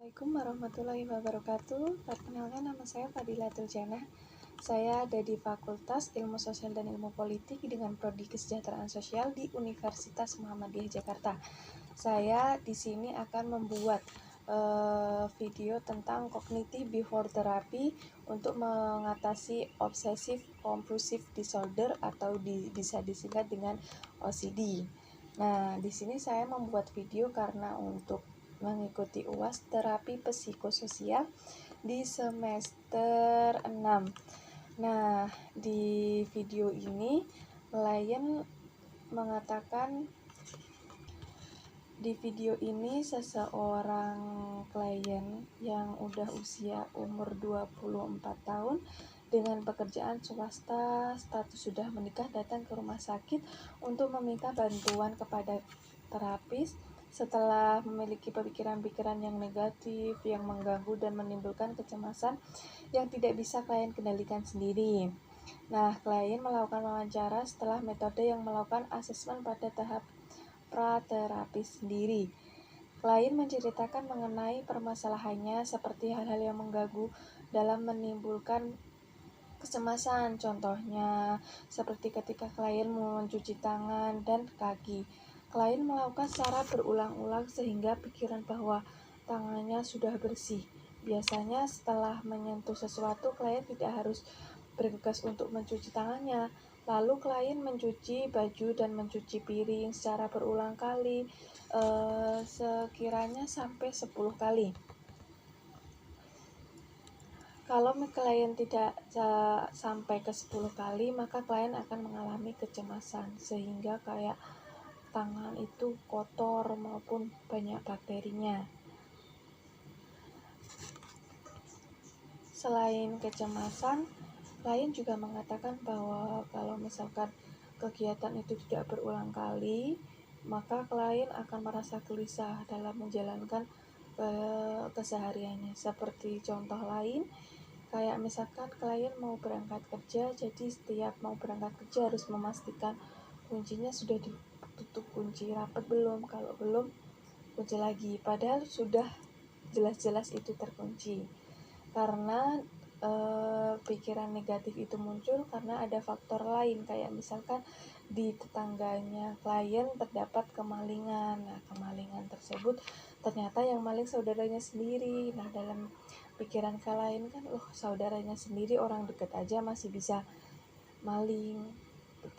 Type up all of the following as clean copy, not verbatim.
Assalamualaikum warahmatullahi wabarakatuh. Perkenalkan, nama saya Fadilatul Janah. Saya ada di Fakultas Ilmu Sosial dan Ilmu Politik dengan Prodi Kesejahteraan Sosial di Universitas Muhammadiyah Jakarta. Saya di sini akan membuat video tentang cognitive behavior therapy untuk mengatasi obsessive compulsive disorder atau bisa disingkat dengan OCD. Nah, di sini saya membuat video karena untuk mengikuti UAS terapi psikososial di semester 6. Nah, di video ini seseorang klien yang udah usia umur 24 tahun dengan pekerjaan swasta, status sudah menikah, datang ke rumah sakit untuk meminta bantuan kepada terapis setelah memiliki pikiran-pikiran yang negatif, yang mengganggu dan menimbulkan kecemasan yang tidak bisa klien kendalikan sendiri. Nah, klien melakukan wawancara setelah metode yang melakukan asesmen pada tahap pra-terapi sendiri. Klien menceritakan mengenai permasalahannya seperti hal-hal yang mengganggu dalam menimbulkan kecemasan. Contohnya, seperti ketika klien mencuci tangan dan kaki. Klien melakukan secara berulang-ulang sehingga pikiran bahwa tangannya sudah bersih. Biasanya setelah menyentuh sesuatu, klien tidak harus bergegas untuk mencuci tangannya. Lalu klien mencuci baju dan mencuci piring secara berulang kali, sekiranya sampai 10 kali. Kalau klien tidak sampai ke 10 kali, maka klien akan mengalami kecemasan sehingga kayak tangan itu kotor maupun banyak bakterinya. Selain kecemasan, klien juga mengatakan bahwa kalau misalkan kegiatan itu tidak berulang kali, maka klien akan merasa gelisah dalam menjalankan kesehariannya. Seperti contoh lain, kayak misalkan klien mau berangkat kerja, jadi setiap mau berangkat kerja harus memastikan kuncinya sudah ditutup kunci rapat belum, kalau belum kunci lagi, padahal sudah jelas-jelas itu terkunci. Karena pikiran negatif itu muncul karena ada faktor lain, kayak misalkan di tetangganya klien terdapat kemalingan. Nah, kemalingan tersebut ternyata yang maling saudaranya sendiri. Nah, dalam pikiran klien kan, saudaranya sendiri, orang dekat aja masih bisa maling,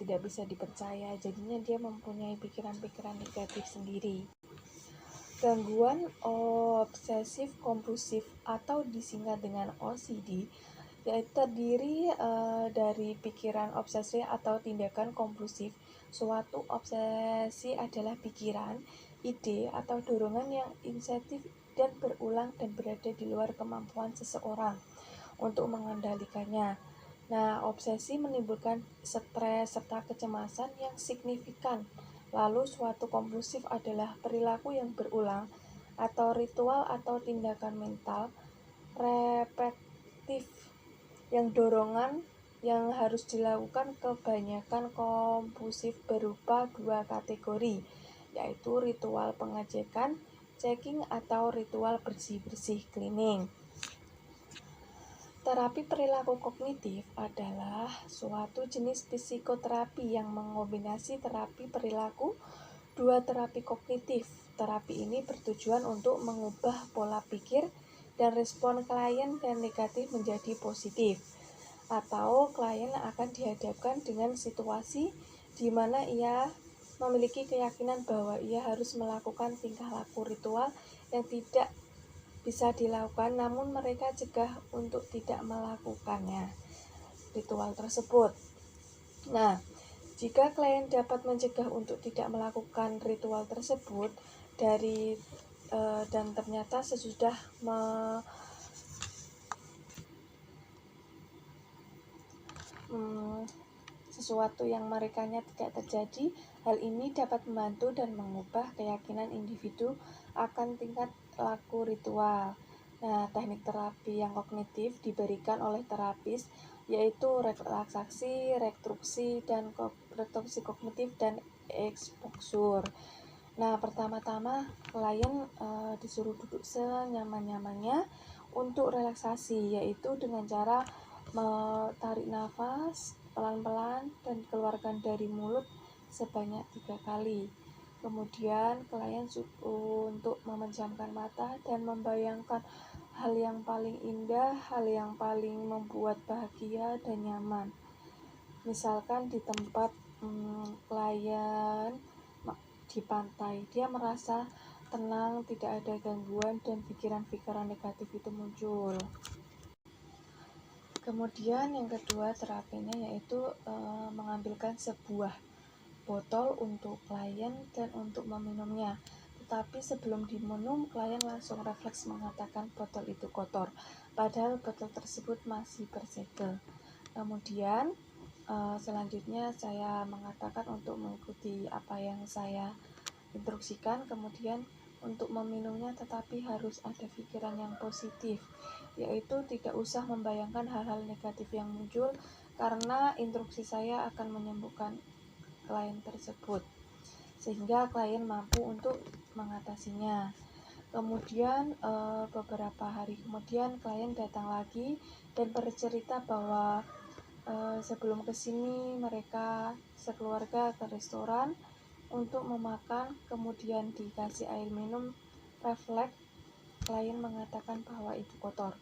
tidak bisa dipercaya. Jadinya dia mempunyai pikiran-pikiran negatif sendiri. Gangguan obsesif kompulsif atau disingkat dengan OCD yaitu terdiri dari pikiran obsesi atau tindakan kompulsif. Suatu obsesi adalah pikiran, ide, atau dorongan yang insentif dan berulang dan berada di luar kemampuan seseorang untuk mengendalikannya. Nah, obsesi menimbulkan stres serta kecemasan yang signifikan. Lalu suatu kompulsif adalah perilaku yang berulang atau ritual atau tindakan mental repetitif yang dorongan yang harus dilakukan. Kebanyakan kompulsif berupa dua kategori, yaitu ritual pengecekan, checking, atau ritual bersih-bersih, cleaning. Terapi perilaku kognitif adalah suatu jenis psikoterapi yang mengombinasi terapi perilaku dua terapi kognitif. Terapi ini bertujuan untuk mengubah pola pikir dan respon klien yang negatif menjadi positif. Atau klien akan dihadapkan dengan situasi di mana ia memiliki keyakinan bahwa ia harus melakukan tingkah laku ritual yang tidak bisa dilakukan, namun mereka cegah untuk tidak melakukannya ritual tersebut. Nah, jika klien dapat mencegah untuk tidak melakukan ritual tersebut dan ternyata sesudah sesuatu yang merekanya tidak terjadi, hal ini dapat membantu dan mengubah keyakinan individu akan tingkat laku ritual. Nah, teknik terapi yang kognitif diberikan oleh terapis yaitu relaksasi, reduksi kognitif, dan exposure. Nah, pertama-tama klien disuruh duduk senyaman-nyamannya untuk relaksasi, yaitu dengan cara tarik nafas pelan-pelan dan keluarkan dari mulut sebanyak 3 kali. Kemudian klien untuk memejamkan mata dan membayangkan hal yang paling indah, hal yang paling membuat bahagia dan nyaman. Misalkan di tempat klien di pantai, dia merasa tenang, tidak ada gangguan dan pikiran-pikiran negatif itu muncul. Kemudian yang kedua terapinya yaitu mengambilkan sebuah botol untuk klien dan untuk meminumnya. Tetapi sebelum diminum, klien langsung refleks mengatakan botol itu kotor, padahal botol tersebut masih bersegel. Kemudian selanjutnya saya mengatakan untuk mengikuti apa yang saya instruksikan, kemudian untuk meminumnya tetapi harus ada pikiran yang positif, yaitu tidak usah membayangkan hal-hal negatif yang muncul karena instruksi saya akan menyembuhkan klien tersebut sehingga klien mampu untuk mengatasinya. Kemudian beberapa hari kemudian klien datang lagi dan bercerita bahwa sebelum kesini mereka sekeluarga ke restoran untuk memakan, kemudian dikasih air minum, refleks klien mengatakan bahwa itu kotor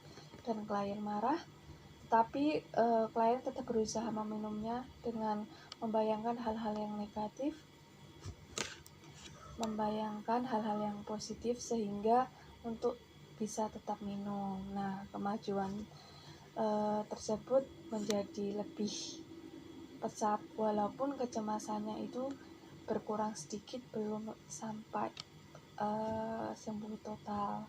dan klien marah, tapi klien tetap berusaha meminumnya dengan membayangkan hal-hal yang negatif, membayangkan hal-hal yang positif sehingga untuk bisa tetap minum. Nah, kemajuan tersebut menjadi lebih pesat walaupun kecemasannya itu berkurang sedikit, belum sampai sembuh total.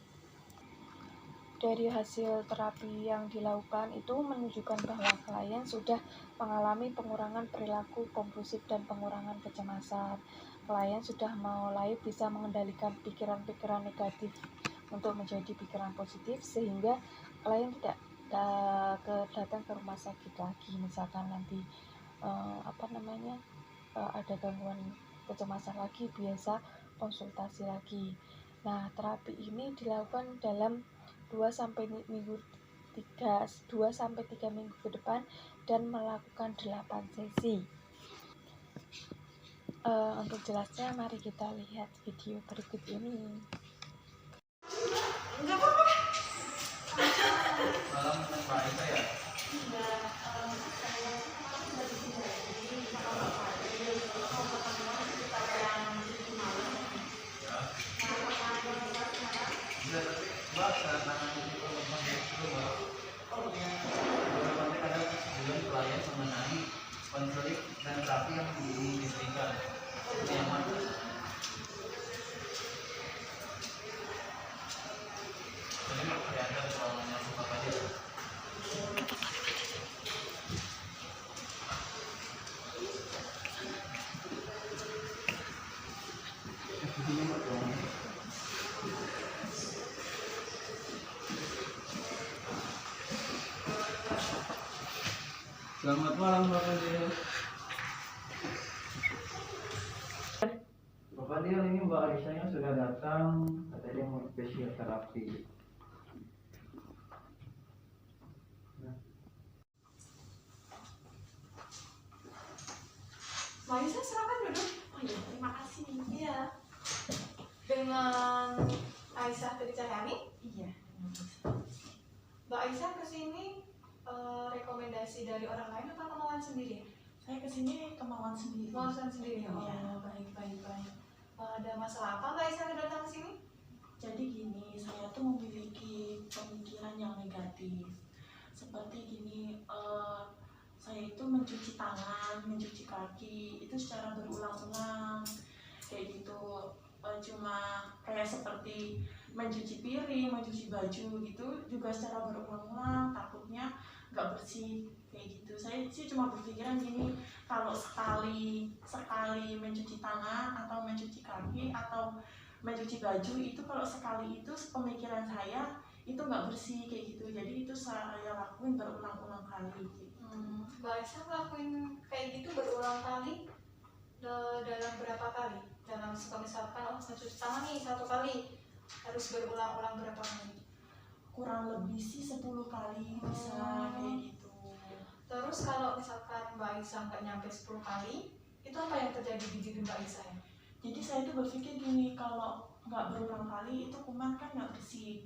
Dari hasil terapi yang dilakukan itu menunjukkan bahwa klien sudah mengalami pengurangan perilaku kompulsif dan pengurangan kecemasan. Klien sudah mulai bisa mengendalikan pikiran-pikiran negatif untuk menjadi pikiran positif sehingga klien tidak datang ke rumah sakit lagi, misalkan nanti ada gangguan kecemasan lagi, biasa konsultasi lagi. Nah, terapi ini dilakukan dalam 2 sampai 3 minggu ke depan dan melakukan 8 sesi. Untuk jelasnya mari kita lihat video berikut ini. konseling dan terapi yang diberikan yang mana jadi ada soalnya apa aja. Selamat malam Bapak Dio. Bapak Dio, ini Mbak Aisyahnya sudah datang, katanya mau fisioterapi. Mbak Aisyah silakan duduk. Oh iya, terima kasih. Iya. Dengan Aisyah Tricaryani? Iya. Mbak Aisyah kesini rekomendasi dari orang lain atau kemauan sendiri? Saya kesini kemauan sendiri. Kemauan sendiri. Oh, Iya. baik. Ada masalah apa Mbak Aisyah datang ke sini? Jadi gini, saya tuh memiliki pemikiran yang negatif. Seperti gini, saya itu mencuci tangan, mencuci kaki itu secara berulang-ulang kayak gitu. Cuma kayak seperti mencuci piring, mencuci baju gitu juga secara berulang-ulang, takutnya nggak bersih kayak gitu. Saya sih cuma berpikiran gini, kalau sekali mencuci tangan atau mencuci kaki atau mencuci baju itu, kalau sekali itu pemikiran saya itu nggak bersih kayak gitu, jadi itu saya lakuin berulang-ulang kali gitu. Mbak Aisyah ngelakuin kayak gitu berulang kali dalam berapa kali? dalam misalkan mencuci tangan nih 1 kali harus berulang-ulang berapa kali? Kurang lebih sih 10 kali bisa kayak gitu. Terus kalau misalkan Mbak Aisyah nggak nyampe 10 kali, itu apa yang terjadi di diri Mbak Aisyah ya? Jadi saya tuh berpikir gini, kalau nggak berulang kali itu kuman kan nggak bersih.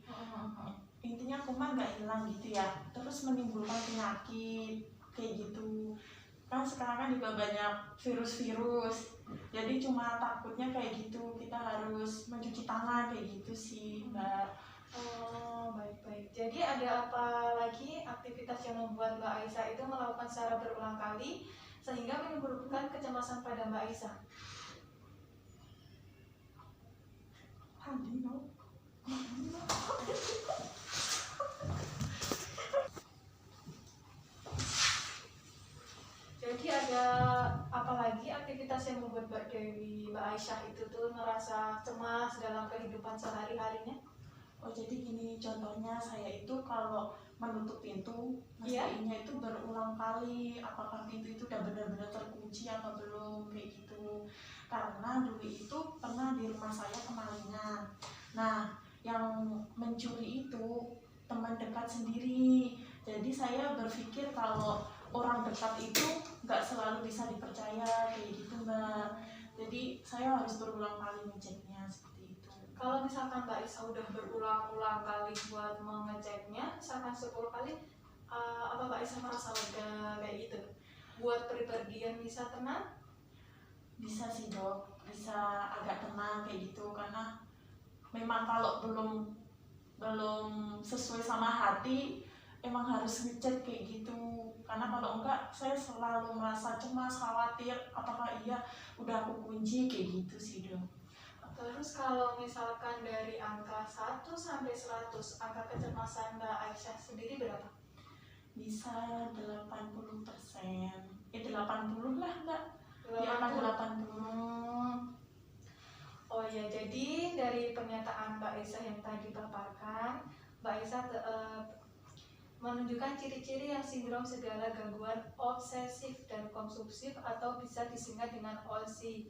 Intinya kuman nggak hilang gitu ya, terus menimbulkan penyakit kayak gitu. Kan sekarang kan juga banyak virus-virus, jadi cuma takutnya kayak gitu, kita harus mencuci tangan kayak gitu sih Mbak. Oh, baik-baik. Jadi ada apa lagi aktivitas yang membuat Mbak Aisyah itu melakukan secara berulang kali sehingga menimbulkan kecemasan pada Mbak Aisyah? Jadi ada apa lagi aktivitas yang membuat Mbak Aisyah itu tuh merasa cemas dalam kehidupan sehari-harinya? Oh jadi gini, contohnya saya itu kalau menutup pintu, mestinya itu berulang kali, apakah pintu itu udah benar-benar terkunci atau belum kayak gitu. Karena dulu itu pernah di rumah saya kemalingan. Nah, yang mencuri itu teman dekat sendiri. Jadi saya berpikir kalau orang dekat itu nggak selalu bisa dipercaya kayak gitu Mbak. Jadi saya harus berulang kali ngeceknya seperti itu. Kalau misalkan Mbak Aisyah udah berulang-ulang kali buat mengeceknya, misalkan 10 kali, apa Mbak Aisyah merasa lega kayak gitu? Buat pribadian bisa tenang? Bisa sih Dok, bisa agak tenang kayak gitu, karena memang kalau belum sesuai sama hati emang harus ngecek kayak gitu. Karena kalau enggak saya selalu merasa cemas, khawatir apakah iya udah aku kunci kayak gitu sih Dok. Terus kalau misalkan dari angka 1 sampai 100, angka kecemasan Mbak Aisyah sendiri berapa? Bisa 80%, 80 lah Mbak. 80. Oh ya, jadi dari pernyataan Mbak Aisyah yang tadi paparkan, Mbak Aisyah menunjukkan ciri-ciri yang sindrom segala gangguan obsesif dan kompulsif atau bisa disingkat dengan OSI.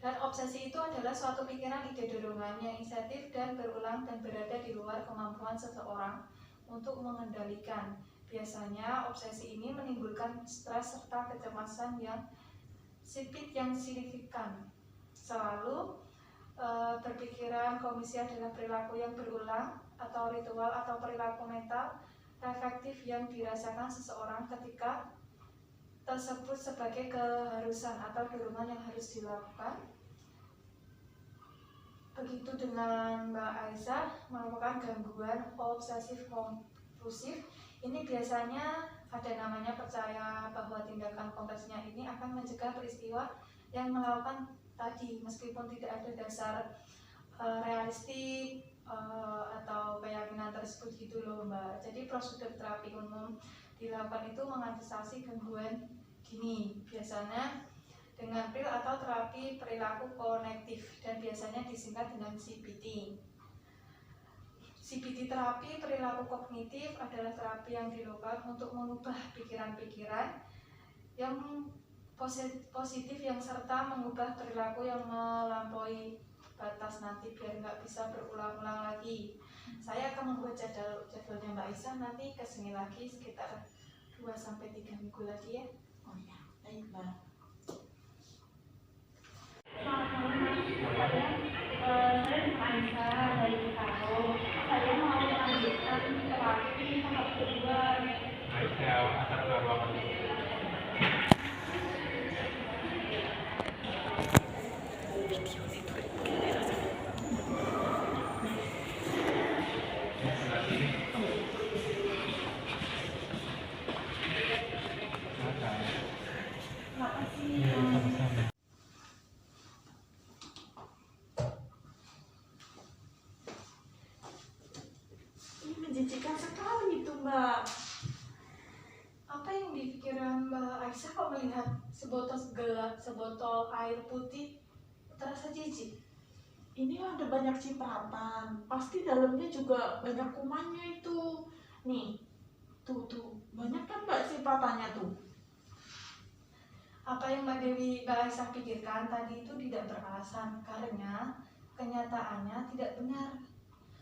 Dan obsesi itu adalah suatu pikiran, ide, dorongan yang inisiatif dan berulang dan berada di luar kemampuan seseorang untuk mengendalikan. Biasanya obsesi ini menimbulkan stres serta kecemasan yang signifikan. Selalu berpikiran komisi adalah perilaku yang berulang atau ritual atau perilaku mental reflektif yang dirasakan seseorang ketika tersebut sebagai keharusan atau dorongan yang harus dilakukan. Begitu dengan Mbak Aisyah merupakan gangguan obsesif kompulsif. Ini biasanya ada namanya percaya bahwa tindakan kompleksnya ini akan mencegah peristiwa yang melakukan tadi, meskipun tidak ada dasar realistik atau keyakinan tersebut gitu loh Mbak. Jadi prosedur terapi umum dilakukan itu mengantisipasi gangguan gini, biasanya dengan pil atau terapi perilaku konektif dan biasanya disingkat dengan CBT. CBT terapi perilaku kognitif adalah terapi yang dilakukan untuk mengubah pikiran-pikiran yang positif yang serta mengubah perilaku yang melampaui batas nanti biar nggak bisa berulang-ulang lagi. Saya akan membuat jadwalnya Mbak Aisyah nanti kesini lagi sekitar 2-3 minggu lagi ya. Oh ya, baik Mbak. Saya Aisyah dari Chicago. Saya mau melanjutkan terapi tahap kedua. Aisyah akan keluar. Ini menjijikan sekali itu Mbak. Apa yang di pikiran Mbak Aisyah kok melihat sebotol air putih terasa jijik? Ini ada banyak cipratan, pasti dalamnya juga banyak kumannya itu. Nih, tuh banyak kan Mbak cipratannya tuh. Apa yang Mbak Aisyah pikirkan tadi itu tidak beralasan, karena kenyataannya tidak benar.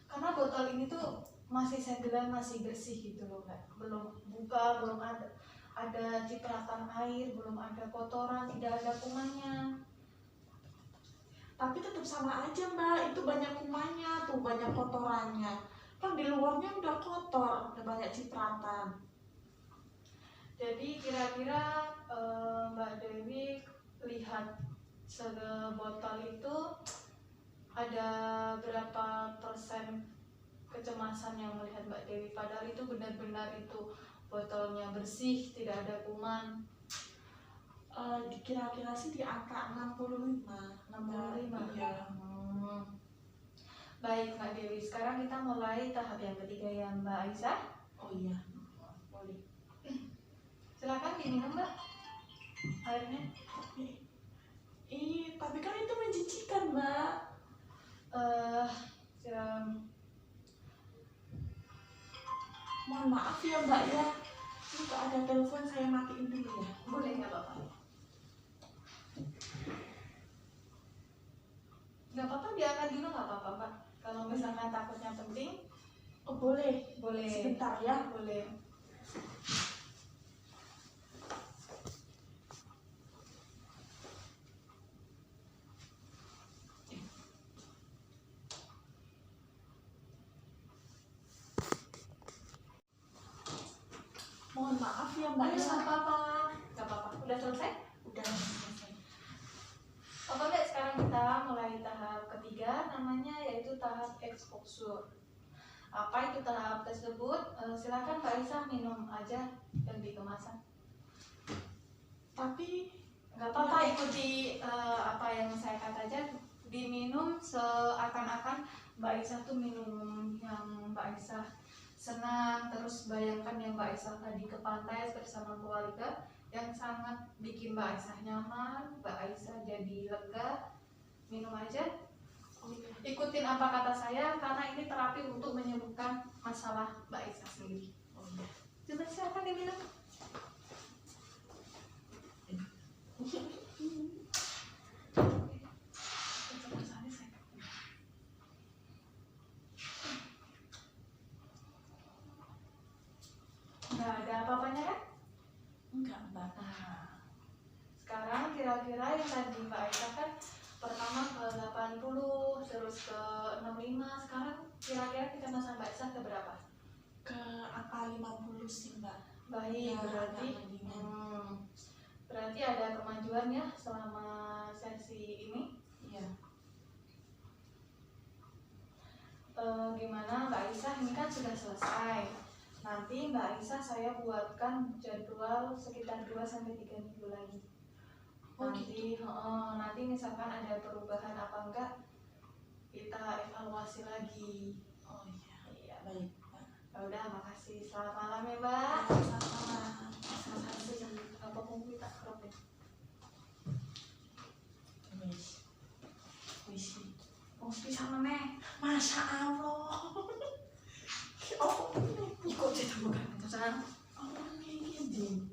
Karena botol ini tuh masih segel, masih bersih gitu loh Mbak. Belum buka, belum ada cipratan air, belum ada kotoran, tidak ada kumannya. Tapi tetap sama aja Mbak, itu banyak kumannya tuh, banyak kotorannya. Kan di luarnya udah kotor, udah banyak cipratan. Jadi kira-kira Mbak Dewi lihat sebotol itu ada berapa persen kecemasan yang melihat Mbak Dewi, padahal itu benar-benar itu botolnya bersih, tidak ada kuman. Kira-kira sih di angka 65. 65. Iya. Baik Mbak Dewi, sekarang kita mulai tahap yang ketiga ya Mbak Aisyah. Oh iya, boleh. Silakan diminum Mbak airnya. Tapi kan itu menjijikan Mbak. Mohon maaf ya Mbak ya. Ini kok ada telepon, saya matiin dulu ya. Boleh nggak Bapak? Nggak apa-apa, diangkat dulu nggak apa-apa Pak. Kalau misalkan takutnya penting, Oh boleh. boleh. Sebentar ya. Boleh. Mohon maaf ya Mbak ya. Nggak apa-apa. Nggak apa-apa. Udah selesai? Udah selesai. Oke Mbak, sekarang kita mulai tahap ketiga, namanya yaitu tahap exposure. Apa itu tahap tersebut? Silakan Mbak Aisyah minum aja yang di kemasan. Tapi Nggak apa-apa, ikuti apa yang saya kata aja. Diminum seakan-akan Mbak Aisyah tuh minum yang Mbak Aisyah senang. Terus bayangkan yang Mbak Aisyah tadi ke pantai bersama keluarga, yang sangat bikin Mbak Aisyah nyaman, Mbak Aisyah jadi lega. Minum aja. Ikutin apa kata saya, karena ini terapi untuk menyembuhkan masalah Mbak Aisyah sendiri. Coba silakan diminum. Nggak ada apa-apanya kan? enggak Mbak. Sekarang kira-kira yang tadi Mbak Aisyah kan pertama ke 80, terus ke 65, sekarang kira-kira kita masa Mbak Aisyah ke berapa? Ke angka 50 sih Mbak. Baik, Ya, berarti agak mendingan. berarti ada kemajuan ya selama sesi ini. Iya. Gimana Mbak Aisyah, ini kan sudah selesai. Nanti Mbak Aisyah saya buatkan jadwal sekitar 2-3 minggu lagi. Nanti misalkan ada perubahan apa enggak, kita evaluasi lagi. Oh iya. Iya. Baik Mbak. Ya udah, makasih. Selamat malam ya Mbak. Sama-sama. Makasih. Apa kumpul tak crop ya? Wis. Wis. Oh, bisa meneh. Masya Allah. Oh, ini kok jadi bukan Pesan. oh ini.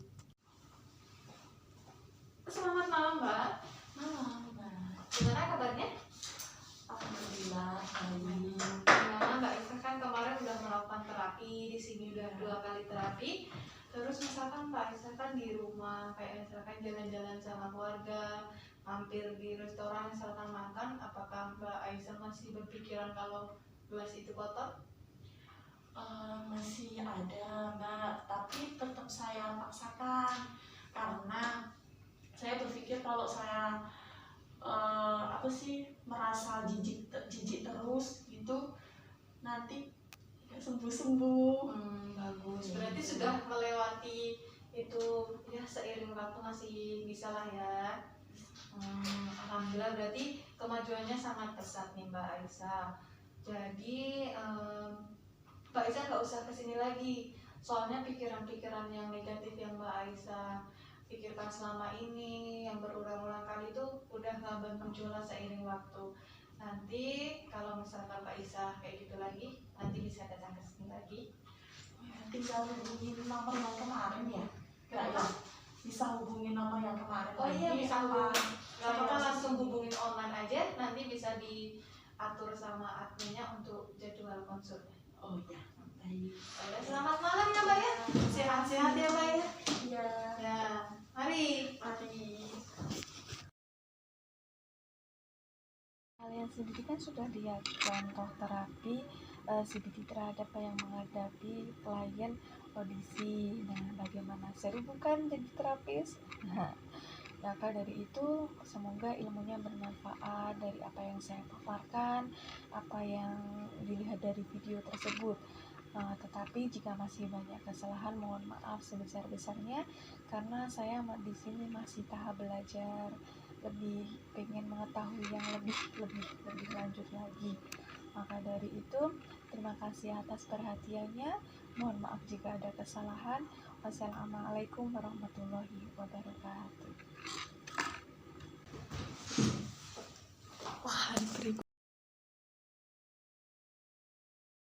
Selamat malam Mbak. Malam Mbak. Gimana kabarnya? Alhamdulillah baik. Gimana Mbak Aisyah kan kemarin udah melakukan terapi di sini, udah 2 kali terapi. Terus misalkan Mbak Aisyah kan di rumah, kayak misalkan jalan-jalan sama keluarga, mampir di restoran misalkan makan, apakah Mbak Aisyah masih berpikiran kalau gelas itu kotor? Masih ada Mbak, tapi tetap saya paksakan karena saya berpikir kalau saya merasa jijik terus gitu nanti sembuh. Bagus. Berarti sudah melewati itu ya, seiring waktu masih bisa lah ya. Alhamdulillah, berarti kemajuannya sangat pesat nih Mbak Aisyah. Jadi Mbak Aisyah nggak usah kesini lagi, soalnya pikiran-pikiran yang negatif yang Mbak Aisyah pikirkan selama ini, yang berulang-ulang kali itu udah nggak bermunculan seiring waktu. Nanti kalau misalkan Mbak Aisyah kayak gitu lagi, nanti bisa datang ke sini lagi. Tinggal hubungin nomor yang kemarin ya. Kenapa? bisa hubungin nomor yang kemarin Oh iya, lagi, bisa apa hubungin. Gak saya apa-apa, langsung sini? hubungin online aja, nanti bisa diatur sama adminnya untuk jadwal konsulnya. Oh iya, baik. Baiklah, selamat malam ya Mbak ya. Sehat-sehat ya Mbak ya. Iya, Ya, mari. mari. Kalian sendiri kan sudah lihat contoh terapi CBT terhadap yang menghadapi klien audisi. Nah, bagaimana? Seru bukan jadi terapis? Nah, maka dari itu semoga ilmunya bermanfaat dari apa yang saya paparkan, apa yang dilihat dari video tersebut. Tetapi jika masih banyak kesalahan, mohon maaf sebesar-besarnya karena saya di sini masih tahap belajar, lebih pengen mengetahui yang lebih lanjut lagi. Maka dari itu, terima kasih atas perhatiannya. Mohon maaf jika ada kesalahan. Wassalamualaikum warahmatullahi wabarakatuh. Wah, diberi